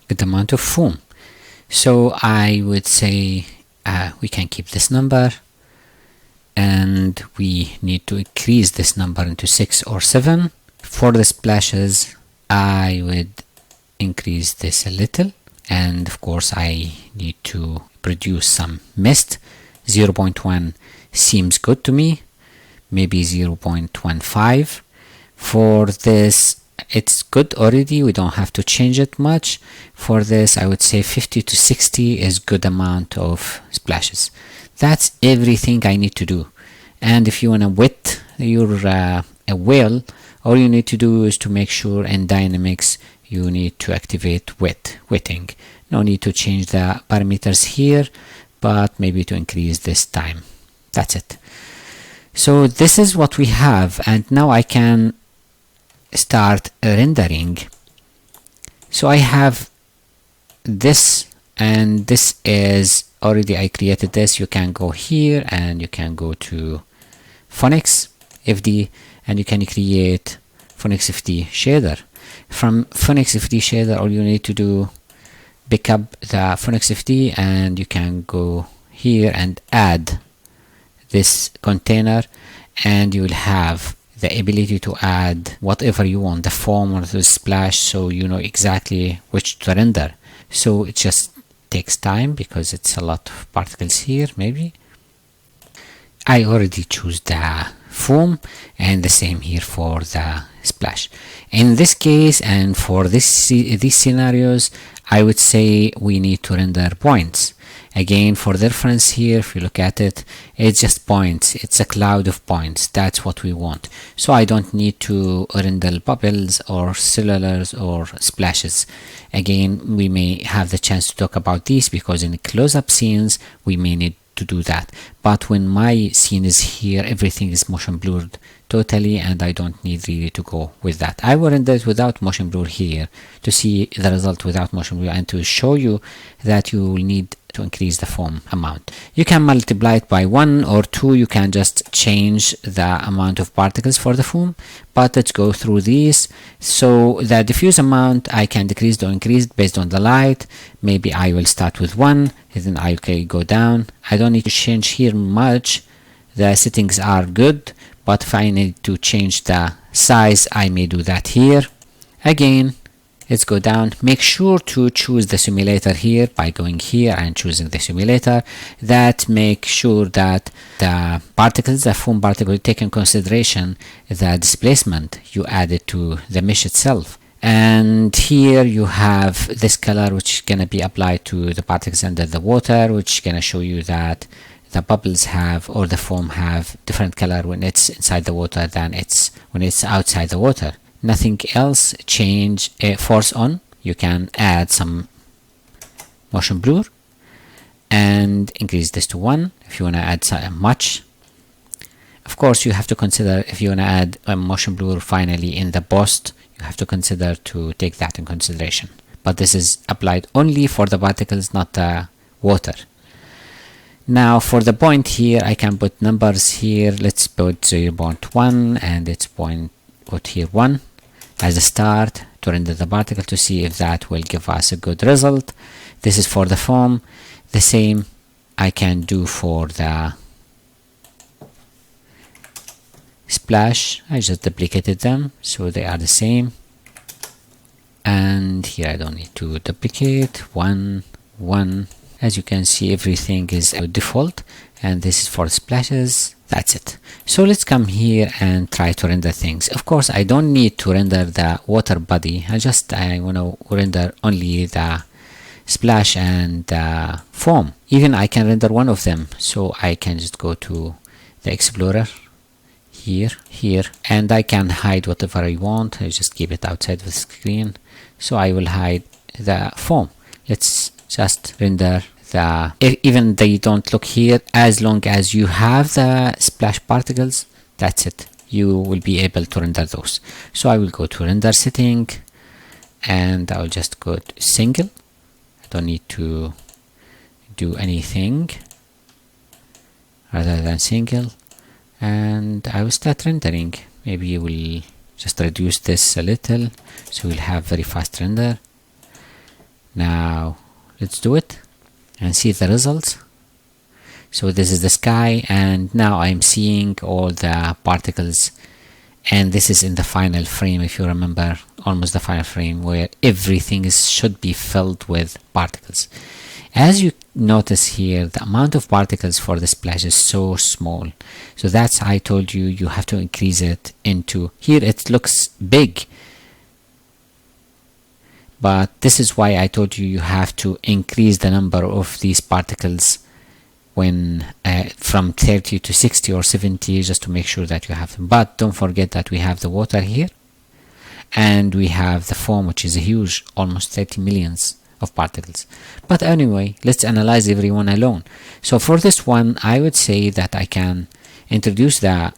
good amount of foam. So I would say we can keep this number, and we need to increase this number into 6 or 7. For the splashes, I would increase this a little, and of course I need to produce some mist. 0.1 seems good to me, maybe 0.15. For this, it's good already, we don't have to change it much. For this, I would say 50 to 60 is good amount of splashes. That's everything I need to do. And if you want to wet your a whale, all you need to do is to make sure in dynamics you need to activate wetting. No need to change the parameters here, but maybe to increase this time. That's it. So this is what we have, and now I can start rendering. So I have this, and this is already, I created this. You can go here and you can go to Phonics FD, and you can create Phonics FD shader. From Phonics FD shader, all you need to do, pick up the Phonics FD, and you can go here and add this container, and you will have the ability to add whatever you want, the foam or the splash, so you know exactly which to render. So it just takes time because it's a lot of particles here. Maybe I already choose the foam, and the same here for the splash. In this case, and for these scenarios, I would say we need to render points. Again, for the reference here, if you look at it, it's just points. It's a cloud of points. That's what we want. So I don't need to render bubbles or cellulars or splashes. Again, we may have the chance to talk about these because in close-up scenes, we may need to do that. But when my scene is here, everything is motion blurred totally, and I don't need really to go with that. I will render it without motion blur here to see the result without motion blur, and to show you that you will need to increase the foam amount. You can multiply it by 1 or 2. You can just change the amount of particles for the foam, but let's go through these. So the diffuse amount, I can decrease or increase based on the light. Maybe I will start with 1, and then I can go down. I don't need to change here much. The settings are good, but if I need to change the size, I may do that here. Again, let's go down. Make sure to choose the simulator here by going here and choosing the simulator. That make sure that the particles, the foam particle, take in consideration the displacement you added to the mesh itself. And here you have this color, which is going to be applied to the particles under the water, which is going to show you that the bubbles have, or the foam have, different color when it's inside the water than it's when it's outside the water. Nothing else. Change force on. You can add some motion blur and increase this to 1 if you want to add much. Of course, you have to consider if you want to add a motion blur finally in the post, you have to consider to take that in consideration. But this is applied only for the particles, not the water. Now for the point here, I can put numbers here. Let's put 0.1 and let's put here 1 as a start to render the particle to see if that will give us a good result. This is for the foam. The same I can do for the splash. I just duplicated them so they are the same. And here I don't need to duplicate. 1, 1. As you can see, everything is default, and this is for splashes. That's it. So let's come here and try to render things. Of course, I don't need to render the water body. I want to render only the splash and the foam. Even I can render one of them. So I can just go to the Explorer here, and I can hide whatever I want. I just keep it outside the screen. So I will hide the foam. Let's just render even they don't look here, as long as you have the splash particles, that's it, you will be able to render those. So I will go to render setting, and I'll just go to single. I don't need to do anything rather than single, and I will start rendering. Maybe we'll just reduce this a little so we'll have very fast render. Now let's do it and see the results. So this is the sky, and now I'm seeing all the particles, and this is in the final frame, if you remember, almost the final frame where everything should be filled with particles. As you notice here, the amount of particles for the splash is so small, so that's I told you you have to increase it into here. It looks big, but this is why I told you you have to increase the number of these particles when from 30 to 60 or 70, just to make sure that you have them. But don't forget that we have the water here, and we have the foam, which is a huge, almost 30 millions of particles. But anyway, let's analyze every one alone. So for this one, I would say that I can introduce the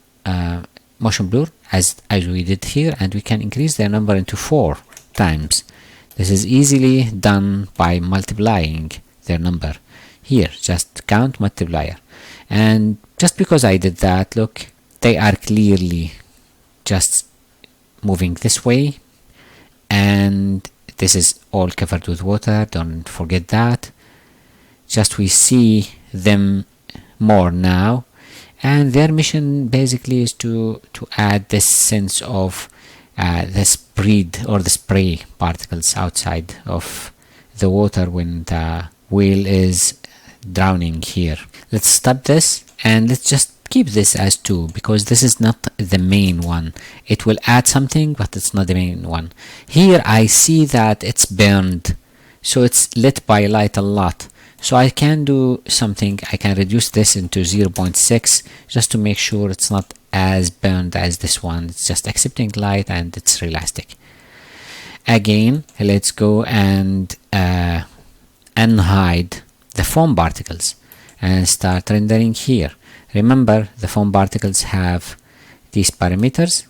motion blur as we did here, and we can increase their number into 4 times. This is easily done by multiplying their number. Here, just count multiplier, and just because I did that, look, they are clearly just moving this way, and this is all covered with water, don't forget that. Just we see them more now, and their mission basically is to add this sense of the spread or the spray particles outside of the water when the whale is drowning here. Let's stop this, and let's just keep this as 2, because this is not the main one. It will add something, but it's not the main one. Here I see that it's burned, so it's lit by light a lot. So I can do something. I can reduce this into 0.6 just to make sure it's not as burned as this one. It's just accepting light, and it's realistic. Again, let's go and unhide the foam particles and start rendering here. Remember, the foam particles have these parameters.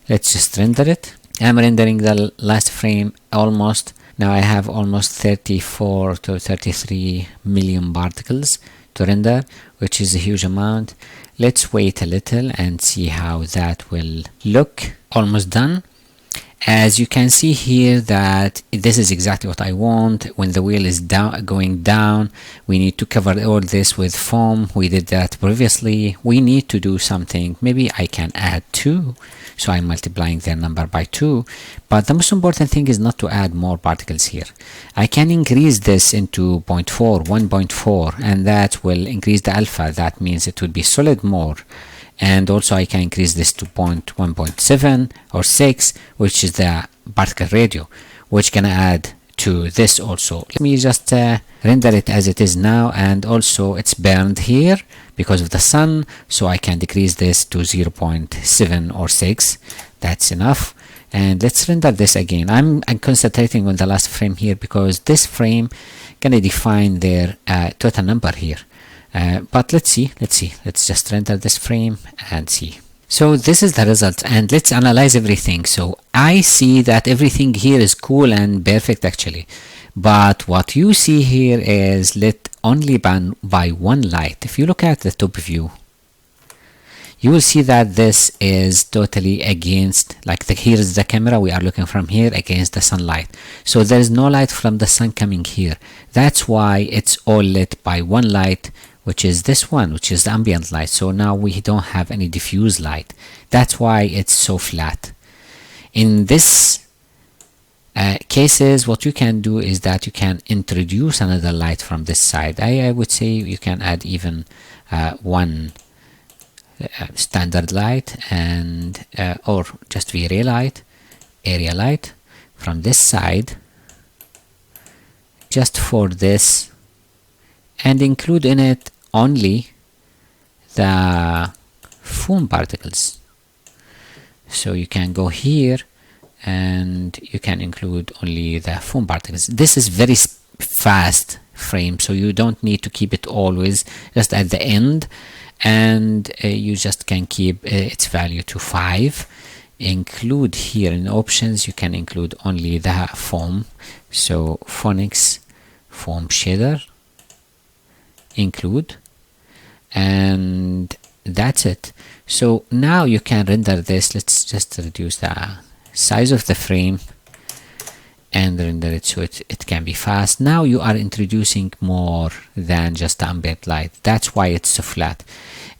Let's just render it. I'm rendering the last frame almost. Now I have almost 34 to 33 million particles to render, which is a huge amount. Let's wait a little and see how that will look. Almost done. As you can see here, that this is exactly what I want. When the wheel is going down, we need to cover all this with foam. We did that previously. We need to do something. Maybe I can add 2, so I'm multiplying their number by 2. But the most important thing is not to add more particles here. I can increase this into 0.4, 1.4, and that will increase the alpha. That means it will be solid more. And also I can increase this to 1.7 or 6, which is the particle radio, which can add to this also. Let me just render it as it is now, and also it's burned here because of the sun, so I can decrease this to 0.7 or 6. That's enough. And let's render this again. I'm concentrating on the last frame here because this frame gonna define their total number here. But let's see, let's just render this frame and see. So this is the result, and let's analyze everything. So I see that everything here is cool and perfect actually, but what you see here is lit only by one light. If you look at the top view, you will see that this is totally against, like here is the camera, we are looking from here against the sunlight, so there is no light from the sun coming here. That's why it's all lit by one light, which is this one, which is the ambient light. So now we don't have any diffuse light. That's why it's so flat. In this cases, what you can do is that you can introduce another light from this side. I would say you can add even one standard light, and or just Vray light, area light from this side, just for this, and include in it only the foam particles. So you can go here and you can include only the foam particles. This is very fast frame, so you don't need to keep it always just at the end, and you just can keep its value to 5. Include here in options, you can include only the foam. So phonics foam shader, include, and that's it. So now you can render this. Let's just reduce the size of the frame, and render it so it can be fast. Now you are introducing more than just the ambient light. That's why it's so flat.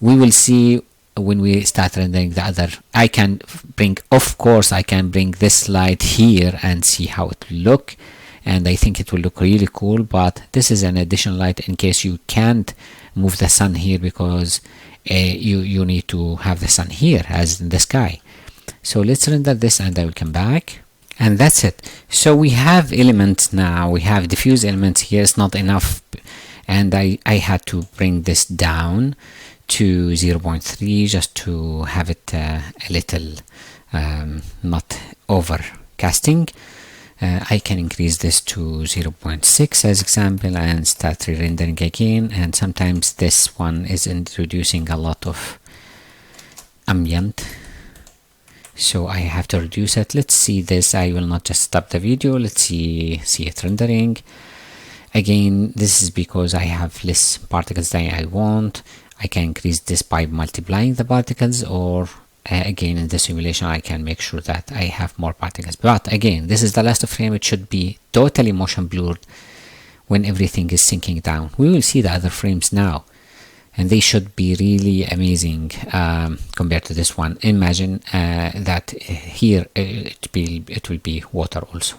We will see when we start rendering the other. I can bring, of course, I can bring this light here and see how it will look, and I think it will look really cool. But this is an additional light in case you can't move the sun here, because you need to have the sun here as in the sky. So let's render this and I will come back, and that's it. So we have elements now, we have diffuse elements here. It's not enough, and I had to bring this down to 0.3 just to have it a little not overcasting. I can increase this to 0.6 as example and start re-rendering again. And sometimes this one is introducing a lot of ambient, so I have to reduce it. Let's see this. I will not just stop the video. Let's see it rendering. Again, this is because I have less particles than I want. I can increase this by multiplying the particles, or again in the simulation I can make sure that I have more particles. But again, this is the last frame. It should be totally motion blurred when everything is sinking down. We will see the other frames now, and they should be really amazing compared to this one. Imagine that here it will be water also.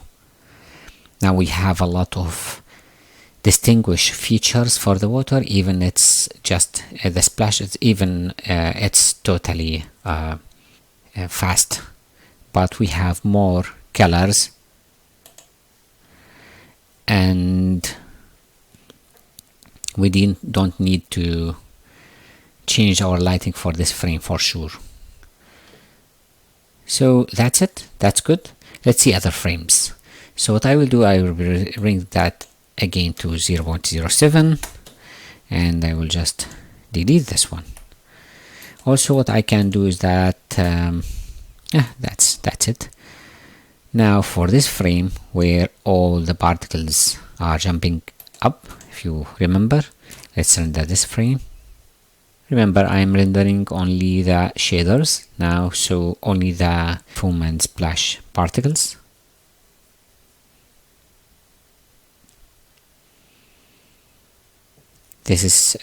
Now we have a lot of distinguish features for the water. Even it's just the splash, it's even it's totally fast, but we have more colors, and we don't need to change our lighting for this frame for sure. So that's it, that's good. Let's see other frames. So what I will do, I will bring that again to 0.07, and I will just delete this one. Also what I can do is that that's it. Now for this frame where all the particles are jumping up, if you remember, let's render this frame. Remember, I'm rendering only the shaders now, so only the foam and splash particles. This is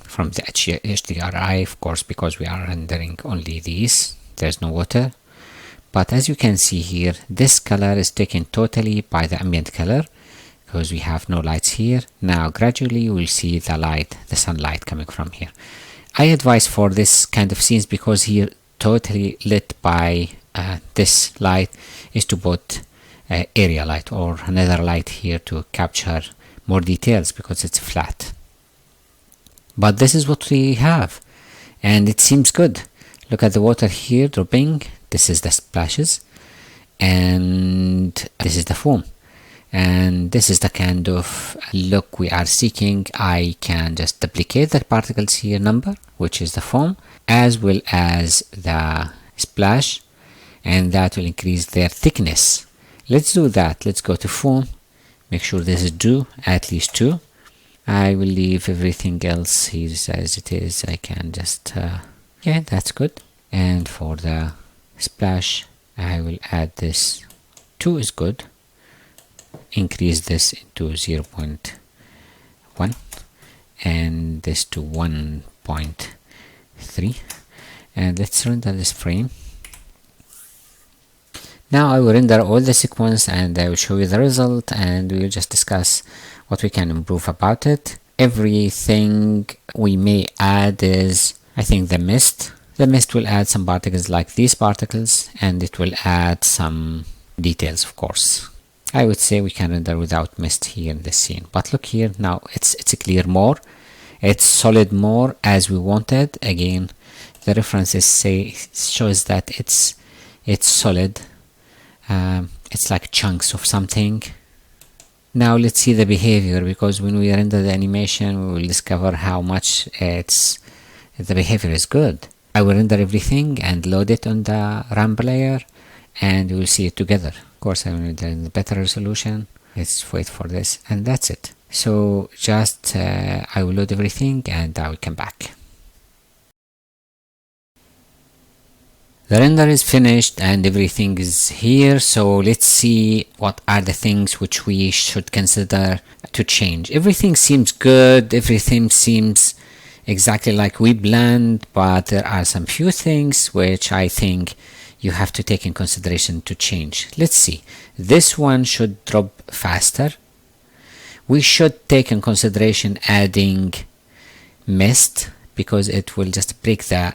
from the HDRI, of course, because we are rendering only these. There's no water. But as you can see here, this color is taken totally by the ambient color, because we have no lights here. Now gradually you will see the light, the sunlight coming from here. I advise for this kind of scenes, because here totally lit by this light, is to put area light or another light here to capture more details, because it's flat. But this is what we have, and it seems good. Look at the water here dropping. This is the splashes, and this is the foam, and this is the kind of look we are seeking. I can just duplicate the particles here number, which is the foam, as well as the splash, and that will increase their thickness. Let's do that. Let's go to foam, make sure this is at least 2. I will leave everything else here as it is. I can just yeah, that's good. And for the splash, I will add this. 2 is good. Increase this into 0.1 and this to 1.3, and let's render this frame. Now I will render all the sequence and I will show you the result, and we will just discuss what we can improve about it. Everything we may add is, I think, the mist. The mist will add some particles like these particles, and it will add some details, of course. I would say we can render without mist here in this scene, but look here now, it's clear more, it's solid more as we wanted. Again, the references shows that it's solid. It's like chunks of something. Now let's see the behavior, because when we render the animation we will discover how much the behavior is good. I will render everything and load it on the ramp layer, and we will see it together. Of course, I will render in the better resolution. Let's wait for this, and that's it. So just I will load everything and I will come back. The render is finished and everything is here. So let's see what are the things which we should consider to change. Everything seems good. Everything seems exactly like we planned, but there are some few things which I think you have to take in consideration to change. Let's see. This one should drop faster. We should take in consideration adding mist, because it will just break the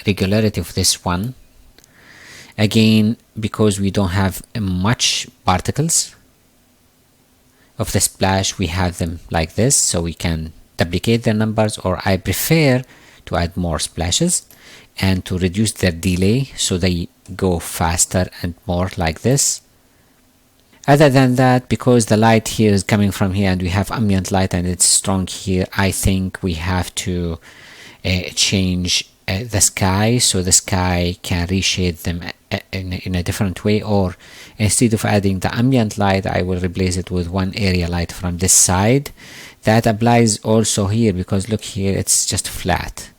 regularity of this one. Again, because we don't have much particles of the splash, we have them like this, so we can duplicate their numbers, or I prefer to add more splashes and to reduce their delay so they go faster and more like this. Other than that, because the light here is coming from here and we have ambient light and it's strong here, I think we have to change the sky, so the sky can reshade them in a different way, or instead of adding the ambient light, I will replace it with one area light from this side. That applies also here, because look here, it's just flat.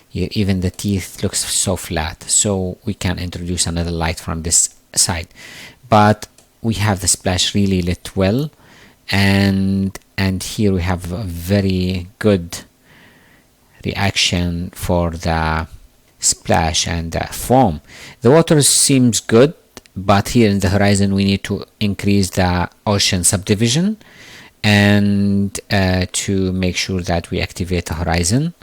Here, even the teeth looks so flat, so we can introduce another light from this side. But we have the splash really lit well, and here we have a very good reaction for the splash and the foam. The water seems good, but here in the horizon we need to increase the ocean subdivision and to make sure that we activate the horizon.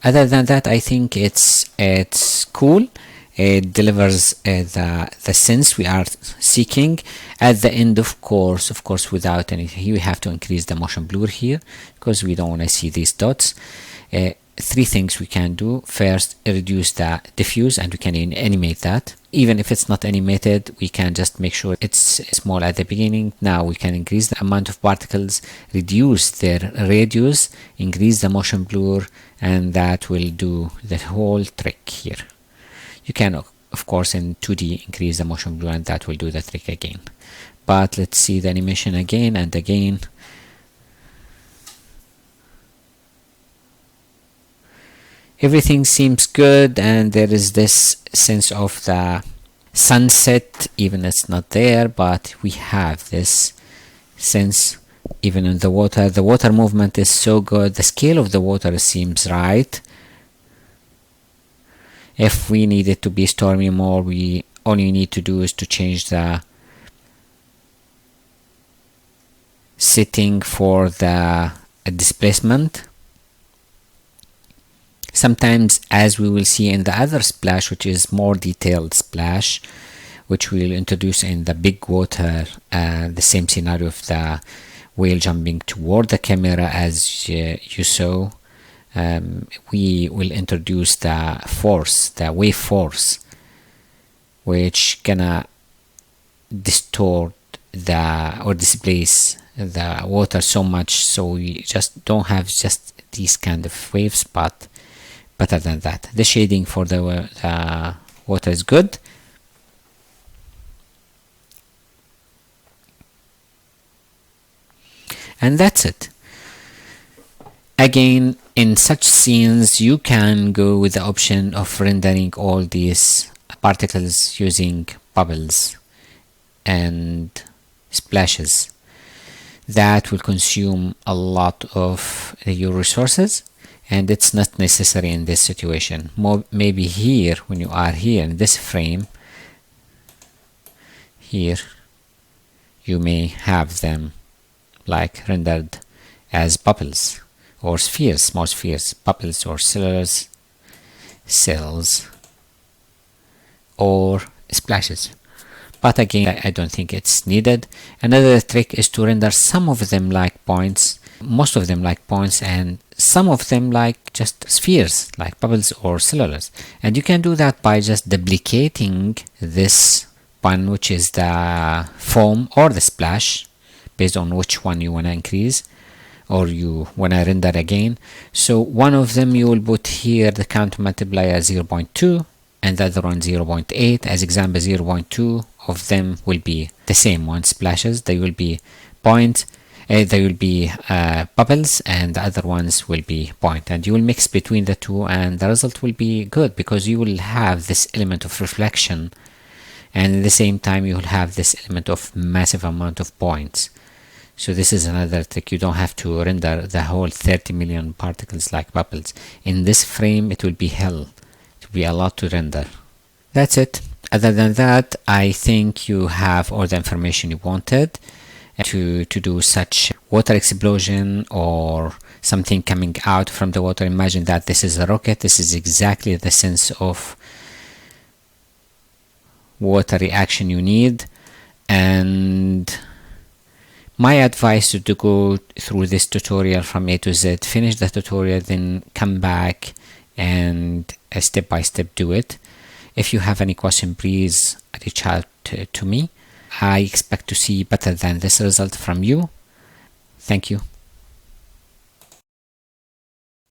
Other than that, I think it's cool. It delivers the sense we are seeking. At the end, of course, without anything, here we have to increase the motion blur here, because we don't want to see these dots. Three things we can do. First, reduce the diffuse, and we can animate that. Even if it's not animated, we can just make sure it's small at the beginning. Now we can increase the amount of particles, reduce their radius, increase the motion blur, and that will do the whole trick here. You can, of course, in 2D increase the motion blur, and that will do the trick again. But let's see the animation again and again. Everything seems good, and there is this sense of the sunset, even it's not there, but we have this sense even in the water. The water movement is so good. The scale of the water seems right. If we need it to be stormy more, we only need to do is to change the setting for the displacement. Sometimes, as we will see in the other splash, which is more detailed splash, which we'll introduce in the big water, the same scenario of the whale jumping toward the camera as you saw, we will introduce the force, the wave force, which gonna distort or displace the water so much, so we just don't have just these kind of waves, but better than that. The shading for the water is good. And that's it. Again, in such scenes, you can go with the option of rendering all these particles using bubbles and splashes. That will consume a lot of your resources, and it's not necessary in this situation. Maybe here, when you are here in this frame, here you may have them like rendered as bubbles or spheres, small spheres, bubbles or cellulars, cells or splashes. But again, I don't think it's needed. Another trick is to render some of them like points, most of them like points, and some of them like just spheres, like bubbles or cellulars. And you can do that by just duplicating this one, which is the foam or the splash, based on which one you want to increase or you want to render again. So one of them you will put here the count multiplier 0.2 and the other one 0.8. As example, 0.2 of them will be the same one, splashes. They will be points. There will be bubbles, and the other ones will be point, and you will mix between the two, and the result will be good because you will have this element of reflection, and at the same time you will have this element of massive amount of points. So this is another trick. You don't have to render the whole 30 million particles like bubbles. In this frame it will be hell. It will be a lot to render. That's it. Other than that, I think you have all the information you wanted to do such water explosion or something coming out from the water. Imagine that this is a rocket. This is exactly the sense of water reaction you need. And my advice is to go through this tutorial from A to Z, finish the tutorial, then come back and step by step do it. If you have any question, please reach out to me. I expect to see better than this result from you. Thank you.